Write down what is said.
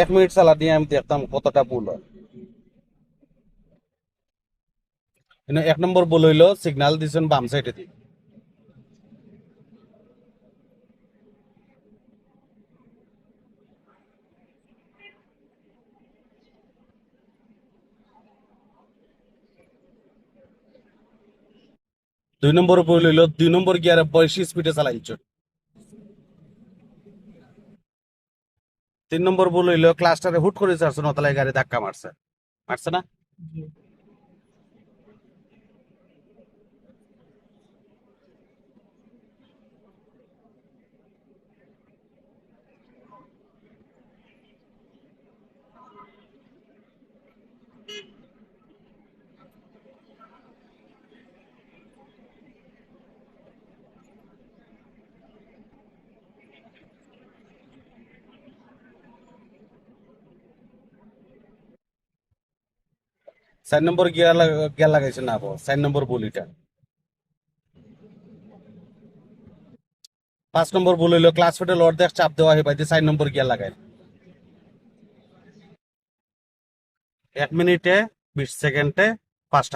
1 minute চালা দিয়ে আমি দেখতাম কতটা ভুল হয়। কিন্তু 1 নম্বর ভুল হইলো সিগন্যাল দিছেন বাম সাইডে দিয়ে। 2 নম্বর ভুল হইলো 2 নম্বর গিয়ারে বেশি স্পিডে চালাইছো। 3 নম্বর ভুল হইলো ক্লাস্টারে হুট করে ছাড়ছে নতলায় গাড়ি ধাক্কা মারছে, মারছে না? 4 নম্বর গিয়ার লাগাইছে না, 4 নম্বর ভুল এটা। 5 নম্বর ভুল হইলো ক্লাস ফুটে লড় দেখ চাপ দেওয়া হয় বাইতে 4 নম্বর গিয়ার লাগায়। 1 মিনিটে 20 সেকেন্ডে 5টা